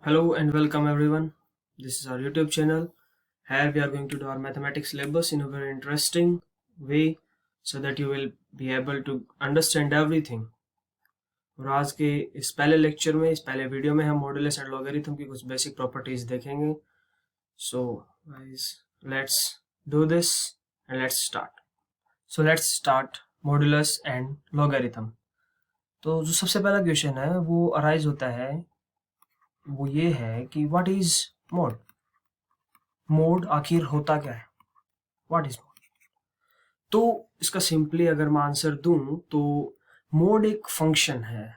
Hello and welcome everyone. This is our YouTube channel. Here we are going to do our mathematics syllabus in a very interesting way so that you will be able to understand everything. और आज के इस पहले lecture में, इस पहले video में हम मॉड्यूलस एंड लॉगरिथम की कुछ बेसिक प्रॉपर्टीज देखेंगे. So guys, let's do this and let's start. So let's start modulus and logarithm. तो जो सबसे पहला क्वेश्चन है वो अराइज होता है, वो ये है कि व्हाट इज मोड. मोड आखिर होता क्या है, व्हाट इज मोड. तो इसका सिंपली अगर मैं आंसर दूं तो मोड एक फंक्शन है.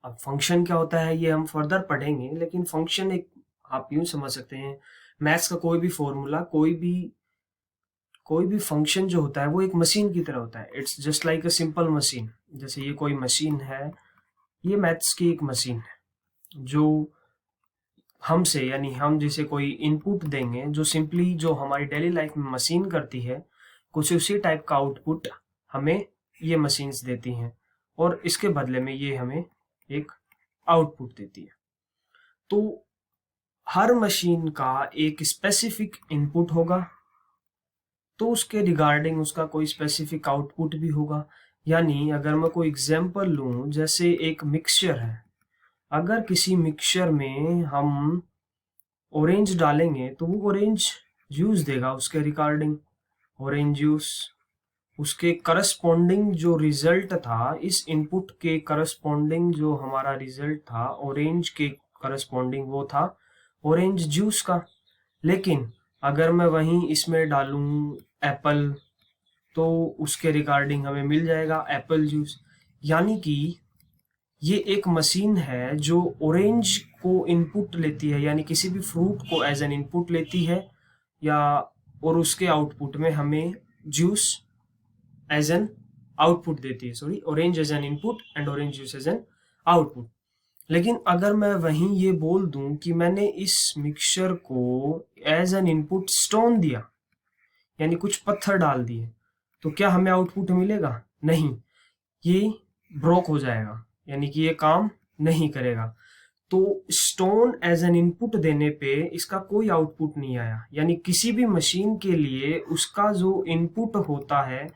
अब फंक्शन क्या होता है ये हम फर्दर पढ़ेंगे, लेकिन फंक्शन एक आप यूं समझ सकते हैं, मैथ्स का कोई भी फॉर्मूला, कोई भी फंक्शन जो होता है वो एक मशीन की तरह होता है. It's just like a simple machine. जैसे ये कोई मशीन है, ये मैथ्स की एक मशीन है जो हमसे, यानी हम जैसे कोई इनपुट देंगे जो सिंपली जो हमारी डेली लाइफ में मशीन करती है, कुछ उसी टाइप का आउटपुट हमें ये मशीन्स देती हैं और इसके बदले में ये हमें एक आउटपुट देती है. तो हर मशीन का एक स्पेसिफिक इनपुट होगा तो उसके रिगार्डिंग उसका कोई स्पेसिफिक आउटपुट भी होगा. यानी अगर मैं कोई एग्जांपल लूं, जैसे एक मिक्सचर है, अगर किसी मिक्सचर में हम ऑरेंज डालेंगे तो वो ऑरेंज जूस देगा उसके रिगार्डिंग. ऑरेंज जूस उसके करस्पॉन्डिंग जो रिजल्ट था, इस इनपुट के करस्पॉन्डिंग जो हमारा रिजल्ट था ऑरेंज के करस्पॉन्डिंग, वो था ऑरेंज जूस का. लेकिन अगर मैं वहीं इसमें डालूं एप्पल तो उसके रिगार्डिंग हमें मिल जाएगा एप्पल जूस. यानी कि ये एक मशीन है जो ऑरेंज को इनपुट लेती है, यानी किसी भी फ्रूट को एज एन इनपुट लेती है, या और उसके आउटपुट में हमें जूस एज एन आउटपुट देती है. Sorry, orange as an input and orange juice as an output. लेकिन अगर मैं वहीं ये बोल दूं कि मैंने इस मिक्सचर को एज एन इनपुट स्टोन दिया, यानी कुछ पत्थर डाल दिए, तो क्या हमें आउटपुट मिलेगा? नहीं, ये ब्रोक हो जाएगा, यानी कि ये काम नहीं करेगा. तो स्टोन एज एन इनपुट देने पे इसका कोई आउटपुट नहीं आया. यानी किसी भी मशीन के लिए उसका जो इनपुट होता है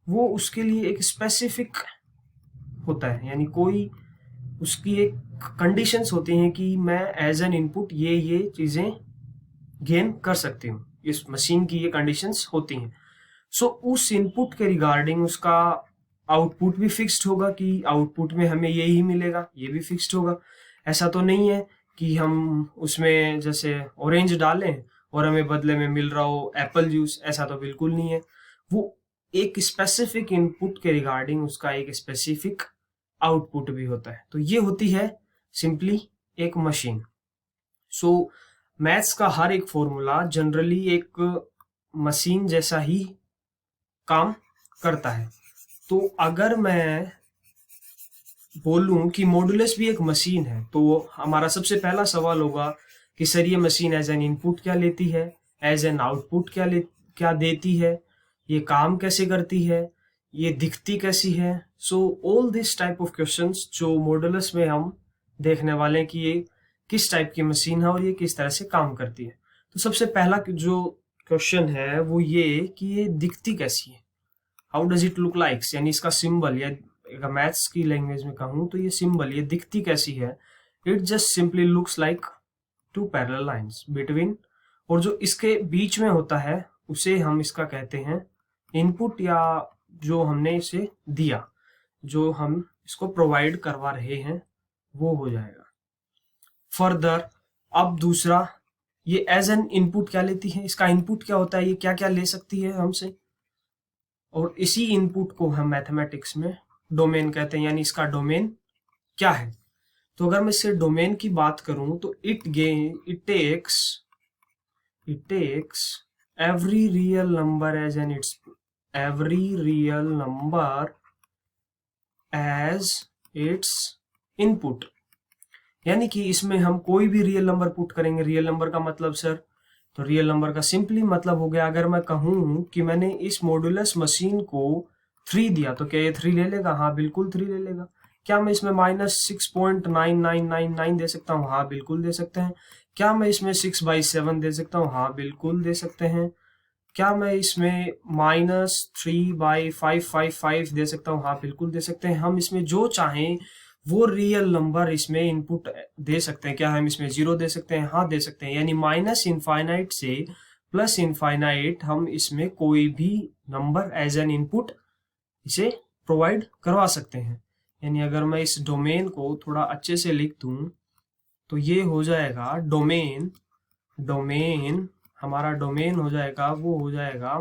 वो उसके लिए एक स्पेसिफिक होता है, यानी कोई उसकी एक कंडीशंस होती हैं कि मैं एज एन इनपुट ये चीजें गेन कर सकती हूँ. इस मशीन की ये कंडीशंस होती हैं. सो उस इनपुट के रिगार्डिंग उसका आउटपुट भी फिक्स्ड होगा कि आउटपुट में हमें यही मिलेगा, ये भी फिक्स्ड होगा. ऐसा तो नहीं है कि हम उसमें जैसे ऑरेंज डालें और हमें बदले में मिल रहा हो एप्पल जूस. ऐसा तो बिल्कुल नहीं है. वो एक स्पेसिफिक इनपुट के रिगार्डिंग उसका एक स्पेसिफिक आउटपुट भी होता है. तो ये होती है सिंपली एक मशीन. सो मैथ्स का हर एक फॉर्मूला जनरली एक मशीन जैसा ही काम करता है. तो अगर मैं बोलूं कि मॉड्यूलस भी एक मशीन है, तो हमारा सबसे पहला सवाल होगा कि सर ये मशीन एज एन इनपुट क्या लेती है, एज एन आउटपुट क्या देती है, ये काम कैसे करती है, ये दिखती कैसी है. So all this type of questions जो मॉड्यूलस में हम देखने वाले हैं कि ये किस टाइप की मशीन है और ये किस तरह से काम करती है. तो सबसे पहला जो क्वेश्चन है वो ये कि ये दिखती कैसी है, how does it look like, यानी इसका सिंबल, या अगर मैथ्स की लैंग्वेज में कहूं तो ये सिंबल, ये दिखती कैसी है. It just simply looks like two parallel lines between, और जो इसके बीच में होता है उसे हम इसका कहते हैं इनपुट, या जो हमने इसे दिया, जो हम इसको प्रोवाइड करवा रहे हैं वो हो जाएगा. फर्दर अब दूसरा, ये एज एन इनपुट क्या लेती है, इसका इनपुट क्या होता है, ये क्या क्या ले सकती है हमसे, और इसी इनपुट को हम मैथमेटिक्स में डोमेन कहते हैं, यानी इसका डोमेन क्या है. तो अगर मैं इससे डोमेन की बात करूं तो it takes every real number as an its input. यानी कि इसमें हम कोई भी रियल नंबर पुट करेंगे. रियल नंबर का मतलब सर, तो रियल नंबर का सिंपली मतलब हो गया, अगर मैं कहूं कि मैंने इस मॉड्यूलस मशीन को 3 दिया तो क्या ये 3 ले लेगा? हाँ बिल्कुल 3 ले लेगा. क्या मैं इसमें -6.9999 दे सकता हूँ? हाँ बिल्कुल दे सकते हैं। क्या मैं इसमें 6/7 दे सकता हूँ? हाँ बिल्कुल दे सकते हैं। क्या मैं इसमें -3/555 दे सकता हूँ? हाँ बिल्कुल दे सकते हैं। हम इसमें जो चाहें वो रियल नंबर इसमें इनपुट दे सकते हैं। क्या हम इसमें 0 दे सकते हैं? हाँ दे सकते हैं। यानी माइनस इनफाइनाइट से प्लस इनफाइनाइट हम इसमें कोई भी नंबर एज एन इनपुट इसे प्रोवाइड करवा सकते हैं। यानी अगर मैं इस डोमेन को थोड़ा अच्छे से लिख दूं तो ये हो जाएगा डोमेन हमारा डोमेन हो जाएगा, वो हो जाएगा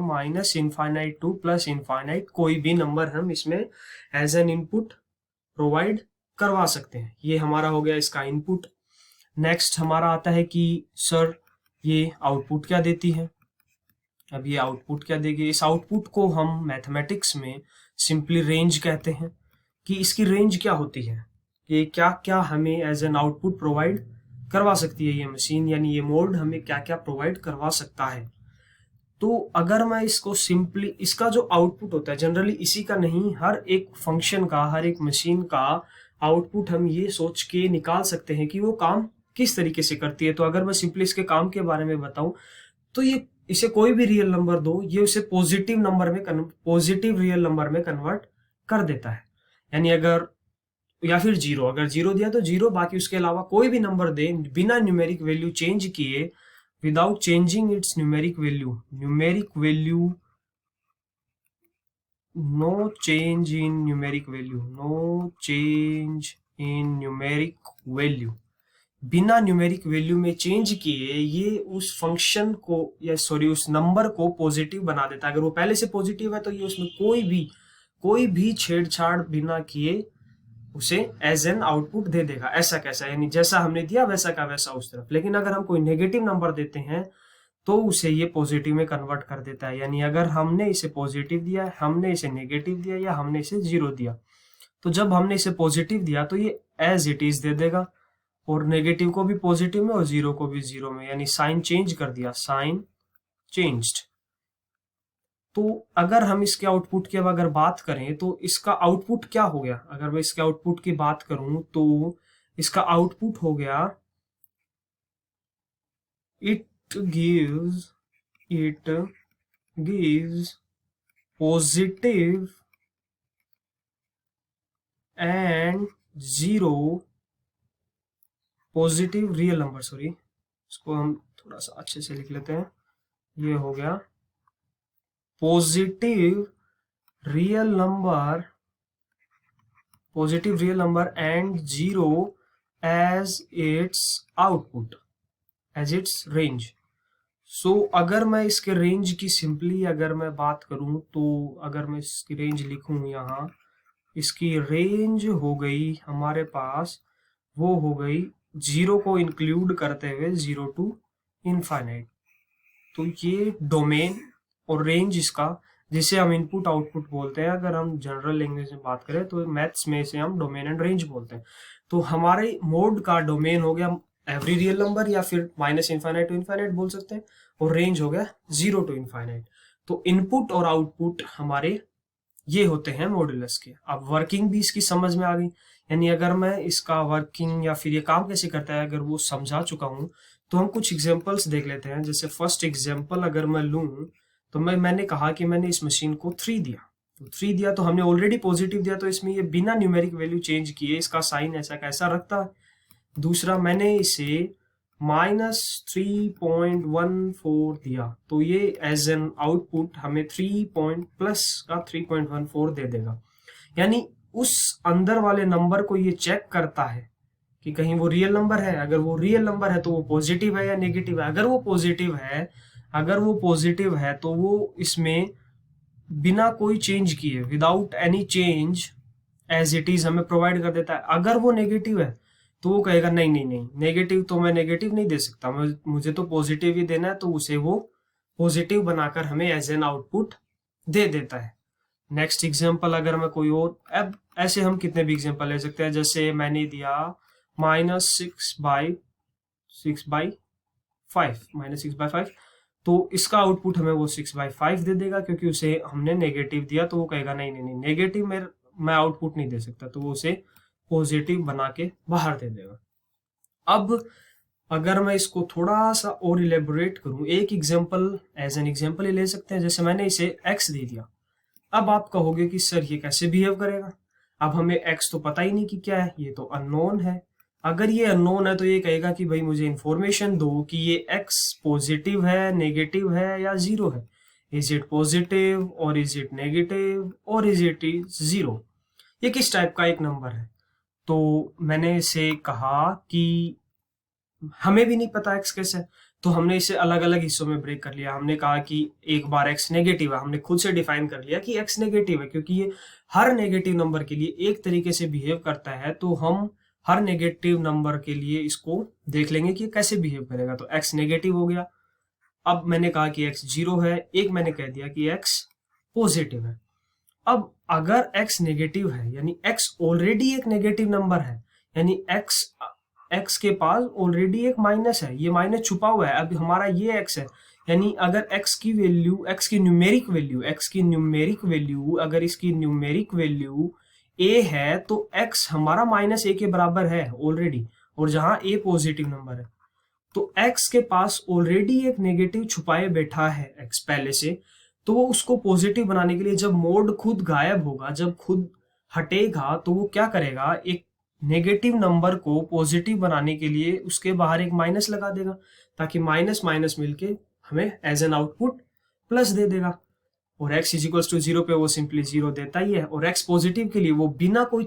-इनफाइनाइट टू प्लस इनफाइनाइट, कोई भी नंबर हम इसमें एज एन इनपुट प्रोवाइड करवा सकते हैं। ये हमारा हो गया इसका इनपुट। नेक्स्ट हमारा आता है कि सर ये आउटपुट क्या देती है। अब ये आउटपुट क्या देगी? इस आउटपुट को हम मैथमेटिक्स में सिंपली रेंज कहते हैं कि इसकी रेंज क्या होती है, कि क्या क्या हमें एज एन आउटपुट प्रोवाइड करवा सकती है ये मशीन, यानी ये मोड हमें क्या क्या प्रोवाइड करवा सकता है। तो अगर मैं इसको सिंपली, इसका जो आउटपुट होता है जनरली इसी का नहीं, हर एक फंक्शन का, हर एक मशीन का आउटपुट हम ये सोच के निकाल सकते हैं कि वो काम किस तरीके से करती है। तो अगर मैं सिंपली इसके काम के बारे में बताऊं तो ये इसे कोई भी रियल नंबर दो, ये उसे पॉजिटिव रियल नंबर में कन्वर्ट कर देता है। यानी अगर, या फिर जीरो, अगर जीरो दिया तो जीरो, बाकी उसके अलावा कोई भी नंबर दे बिना न्यूमेरिक वैल्यू चेंज किए, without changing its numeric value, no change in numeric value, बिना न्यूमेरिक वैल्यू में चेंज किए ये उस फंक्शन को, या सॉरी उस नंबर को पॉजिटिव बना देता है। अगर वो पहले से पॉजिटिव है तो ये उसमें कोई भी छेड़छाड़ बिना किए उसे एज एन आउटपुट दे देगा। ऐसा कैसा? यानी जैसा हमने दिया वैसा का वैसा उस तरफ। लेकिन अगर हम कोई नेगेटिव नंबर देते हैं तो उसे ये पॉजिटिव में कन्वर्ट कर देता है। यानी अगर हमने इसे पॉजिटिव दिया, हमने इसे नेगेटिव दिया, या हमने इसे जीरो दिया, तो जब हमने इसे पॉजिटिव दिया तो ये एज इट इज दे देगा, और नेगेटिव को भी पॉजिटिव में और जीरो को भी जीरो में, यानी साइन चेंज कर दिया, साइन चेंज्ड। तो अगर हम इसके आउटपुट की अब अगर बात करें तो इसका आउटपुट क्या हो गया? अगर मैं इसके आउटपुट की बात करूं तो इसका आउटपुट हो गया, it gives positive and zero positive real number. Sorry, इसको हम थोड़ा सा अच्छे से लिख लेते हैं। ये हो गया positive real number and zero as its output, as its range. So अगर मैं इसके रेंज की सिंपली अगर मैं बात करूं तो अगर मैं इसकी रेंज लिखूं यहाँ, इसकी रेंज हो गई हमारे पास, वो हो गई जीरो को इंक्लूड करते हुए 0 to इनफाइनाइट। तो ये डोमेन और रेंज इसका, जिसे हम इनपुट आउटपुट बोलते हैं, अगर हम जनरल लैंग्वेज में बात करें तो मैथ्स में इसे हम डोमेन एंड रेंज बोलते हैं। तो हमारे मोड का डोमेन हो गया एवरी रियल नंबर, या फिर -इनफाइनाइट टू इनफाइनाइट बोल सकते हैं, और रेंज हो गया 0 to इनफाइनाइट। तो इनपुट और आउटपुट हमारे ये होते हैं मॉड्यूलस के। अब वर्किंग भी इसकी समझ में आ गई। यानी अगर मैं इसका वर्किंग या फिर ये काम कैसे करता है अगर वो समझा चुका हूँ, तो हम कुछ एग्जांपल्स देख लेते हैं। जैसे फर्स्ट एग्जांपल अगर मैं लूँ तो मैंने कहा कि मैंने इस मशीन को 3 दिया, तो 3 दिया तो हमने ऑलरेडी पॉजिटिव दिया, तो इसमें ये बिना न्यूमेरिक वैल्यू चेंज किए इसका साइन ऐसा कैसा रखता है। दूसरा, मैंने इसे -3.14 दिया, तो ये एज एन आउटपुट हमें 3.14 दे देगा। यानी उस अंदर वाले नंबर को ये चेक करता है कि कहीं वो रियल नंबर है। अगर वो रियल नंबर है तो वो पॉजिटिव है या नेगेटिव है। अगर वो पॉजिटिव है तो वो इसमें बिना कोई चेंज किए, without any change, as it is हमें प्रोवाइड कर देता है। अगर वो नेगेटिव है तो वो कहेगा नहीं, नेगेटिव तो मैं नेगेटिव नहीं दे सकता, मुझे तो पॉजिटिव ही देना है, तो उसे वो पॉजिटिव बनाकर हमें एज एन आउटपुट दे देता है। नेक्स्ट एग्जांपल अगर मैं कोई और, अब ऐसे हम कितने भी एग्जांपल ले सकते हैं। जैसे मैंने दिया -6/5, तो इसका आउटपुट हमें वो 6/5 दे देगा, क्योंकि उसे हमने नेगेटिव दिया, तो वो कहेगा नहीं, नेगेटिव मैं आउटपुट नहीं दे सकता, तो वो उसे पॉजिटिव बना के बाहर दे देगा। अब अगर मैं इसको थोड़ा सा और इलेबोरेट करूं, एक एग्जांपल एज एन एग्जांपल ही ले सकते हैं। जैसे मैंने इसे x दे दिया, अब आप कहोगे कि सर ये कैसे बिहेव करेगा, अब हमें x तो पता ही नहीं कि क्या है, ये तो अननोन है। अगर ये अननोन है तो ये कहेगा कि भाई मुझे इंफॉर्मेशन दो कि ये x पॉजिटिव है, नेगेटिव है या जीरो है। इज इट पॉजिटिव और इज इट नेगेटिव और इज इट जीरो, ये किस टाइप का एक नंबर है। तो मैंने इसे कहा कि हमें भी नहीं पता x कैसे है, तो हमने इसे अलग अलग हिस्सों में ब्रेक कर लिया। हमने कहा कि एक बार x नेगेटिव है, हमने खुद से डिफाइन कर लिया कि x नेगेटिव है, क्योंकि ये हर नेगेटिव नंबर के लिए एक तरीके से बिहेव करता है, तो हम हर नेगेटिव नंबर के लिए इसको देख लेंगे कि कैसे बिहेव करेगा। तो x नेगेटिव हो गया। अब मैंने कहा कि x जीरो है, एक मैंने कह दिया कि x पॉजिटिव है। अब अगर x नेगेटिव है यानी x ऑलरेडी एक नेगेटिव नंबर है, यानी x के पास ऑलरेडी एक माइनस है, ये माइनस छुपा हुआ है। अब हमारा ये x है, यानी अगर x की वैल्यू, x की न्यूमेरिक वैल्यू अगर इसकी न्यूमेरिक वैल्यू a है तो x हमारा -a के बराबर है ऑलरेडी, और जहां a पॉजिटिव नंबर है तो x के पास ऑलरेडी एक नेगेटिव छुपाए बैठा है x पहले से। तो वो उसको पॉजिटिव बनाने के लिए जब मोड खुद गायब होगा, जब खुद हटेगा, तो वो क्या करेगा, एक नेगेटिव नंबर को पॉजिटिव बनाने के लिए उसके बाहर एक माइनस लगा देगा, ताकि माइनस माइनस मिलके हमें एज एन आउटपुट प्लस दे देगा। और x इज इक्वल टू 0 पे वो सिंपली 0 देता ही है, और x पॉजिटिव के लिए वो बिना कोई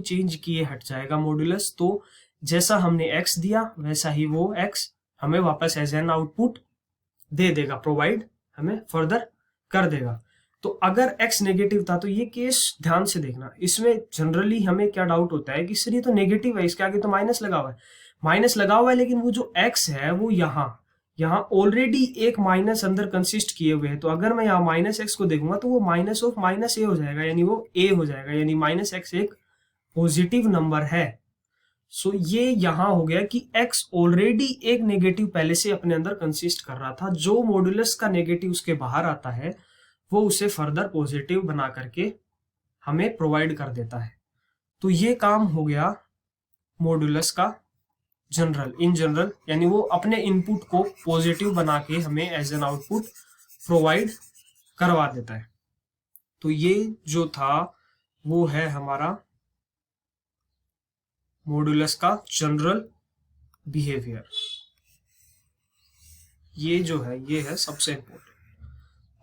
चेंज किए हट जाएगा मॉड्यूलस। तो जैसा हमने x दिया वैसा ही वो x हमें वापस एज एन आउटपुट दे देगा, प्रोवाइड हमें फर्दर कर देगा। तो अगर x नेगेटिव था तो ये केस ध्यान से देखना, इसमें जनरली हमें क्या डाउट होता है कि सर ये तो नेगेटिव है, इसके आगे तो माइनस लगा हुआ है, लेकिन वो जो x है वो यहाँ ऑलरेडी एक माइनस अंदर कंसिस्ट किए हुए हैं। तो अगर मैं यहाँ -x को देखूंगा तो वो माइनस ऑफ -a हो जाएगा, यानी वो a हो जाएगा, यानी -x एक पॉजिटिव नंबर है। सो ये यहां हो गया कि x ऑलरेडी एक नेगेटिव पहले से अपने अंदर कंसिस्ट कर रहा था, जो मॉड्यूलस का नेगेटिव उसके बाहर आता है वो उसे फर्दर पॉजिटिव बना करके हमें प्रोवाइड कर देता है। तो ये काम हो गया मॉड्यूलस का इन जनरल, यानी वो अपने इनपुट को पॉजिटिव बना के हमें एज एन आउटपुट प्रोवाइड करवा देता है। तो ये जो था वो है हमारा मॉड्यूलस का जनरल बिहेवियर। ये जो है ये है सबसे इंपॉर्टेंट।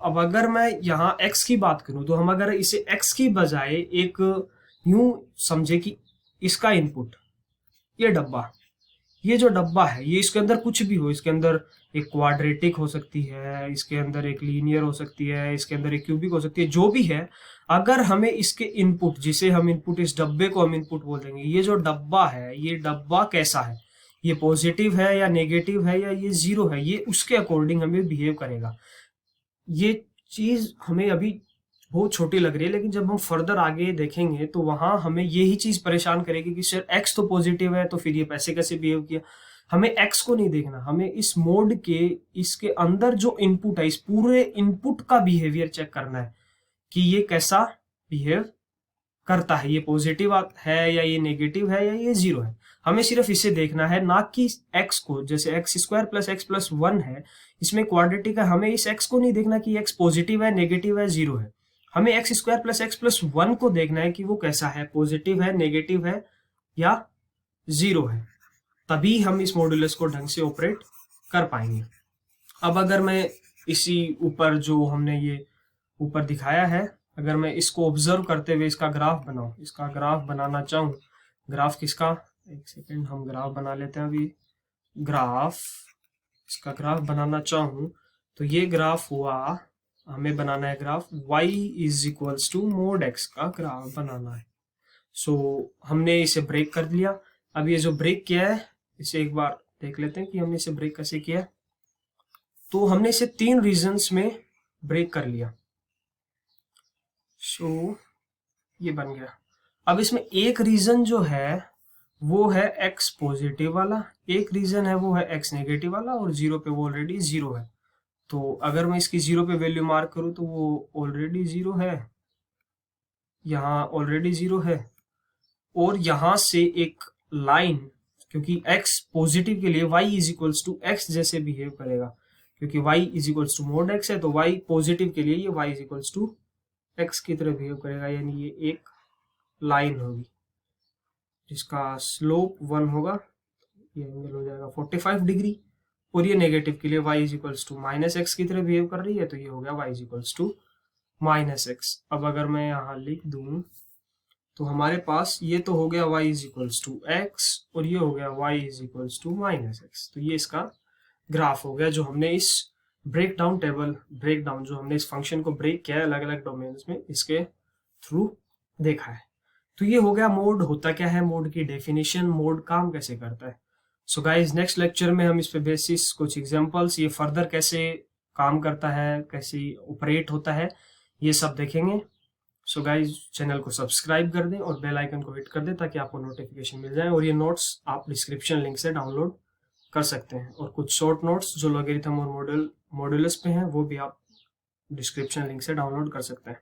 अब अगर मैं यहाँ x की बात करूं तो हम अगर इसे x की बजाय एक यूं समझे कि इसका इनपुट ये जो डब्बा है, ये इसके अंदर कुछ भी हो, इसके अंदर एक क्वाड्रेटिक हो सकती है, इसके अंदर एक लीनियर हो सकती है, इसके अंदर एक क्यूबिक हो सकती है, जो भी है, अगर हमें इसके इनपुट, जिसे हम इनपुट, इस डब्बे को हम इनपुट बोल देंगे, ये जो डब्बा है, ये डब्बा कैसा है, ये पॉजिटिव है या नेगेटिव है या ये जीरो है, ये उसके अकॉर्डिंग हमें बिहेव करेगा। ये चीज हमें अभी बहुत छोटी लग रही है, लेकिन जब हम फर्दर आगे देखेंगे तो वहां हमें यही चीज परेशान करेगी कि सर x तो पॉजिटिव है तो फिर ये पैसे कैसे बिहेव किया। हमें x को नहीं देखना, हमें इस मोड के इसके अंदर जो इनपुट है, इस पूरे इनपुट का बिहेवियर चेक करना है कि ये कैसा बिहेव करता है, ये पॉजिटिव है या ये नेगेटिव है या ये जीरो है। हमें सिर्फ इसे देखना है, ना कि x को। जैसे x² + x + 1 है, इसमें क्वाड्रेटिक है, हमें इस x को नहीं देखना कि x पॉजिटिव है, नेगेटिव है, जीरो है। हमें x² + x + 1 को देखना है कि वो कैसा है, पॉजिटिव है, नेगेटिव है या जीरो है। तभी हम इस मॉड्यूलस को ढंग से ऑपरेट कर पाएंगे। अब अगर मैं इसी ऊपर जो हमने ये ऊपर दिखाया है, अगर मैं इसको ऑब्जर्व करते हुए इसका ग्राफ बनाऊं, इसका ग्राफ बनाना चाहूं, ग्राफ किसका, एक सेकेंड, हम ग्राफ बना लेते हैं अभी। इसका ग्राफ बनाना चाहूं तो ये ग्राफ हुआ, हमें बनाना है ग्राफ y = mod x का ग्राफ बनाना है। सो हमने इसे ब्रेक कर लिया। अब ये जो ब्रेक किया है इसे एक बार देख लेते हैं कि हमने इसे ब्रेक कैसे किया। तो हमने इसे 3 रीजन्स में ब्रेक कर लिया। सो ये बन गया। अब इसमें एक रीजन जो है वो है x पॉजिटिव वाला, एक रीजन है वो है x नेगेटिव वाला, और 0 पे वो ऑलरेडी 0 है। तो अगर मैं इसकी 0 पे वैल्यू मार्क करूं तो वो ऑलरेडी 0 है, यहाँ ऑलरेडी 0 है। और यहां से एक लाइन, क्योंकि x पॉजिटिव के लिए y is equals to x जैसे बिहेव करेगा, क्योंकि y is equals to mod x है, तो y पॉजिटिव के लिए ये y is equals to x की तरह बिहेव करेगा, यानी ये एक लाइन होगी जिसका स्लोप 1 होगा, ये एंगल हो जाएगा 45 डिग्री, और ये नेगेटिव के लिए y is equals to minus x की तरह बिहेव कर रही है, तो ये हो गया y is equals to minus x. अब अगर मैं यहाँ लिख दूं तो हमारे पास ये तो हो गया y is equals to x और ये हो गया y is equals to minus x. तो ये इसका ग्राफ हो गया जो हमने इस ब्रेकडाउन जो हमने इस फंक्शन को ब्रेक किया है अलग अलग डोमेन्स में, इसके थ्रू देखा है। तो ये हो गया मोड। होता क्या है मोड की डेफिनेशन, मोड काम कैसे करता है। सो गाइज नेक्स्ट लेक्चर में हम इस पे बेसिस कुछ एग्जांपल्स, ये फर्दर कैसे काम करता है, कैसे ऑपरेट होता है, ये सब देखेंगे। सो गाइज चैनल को सब्सक्राइब कर दें और बेल आइकन को हिट कर दें ताकि आपको नोटिफिकेशन मिल जाए, और ये नोट्स आप डिस्क्रिप्शन लिंक से डाउनलोड कर सकते हैं, और कुछ शॉर्ट नोट्स जो लॉगरिथम और मॉड्यूलस पे हैं वो भी आप डिस्क्रिप्शन लिंक से डाउनलोड कर सकते हैं।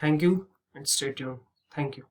Thank you and stay tuned. Thank you.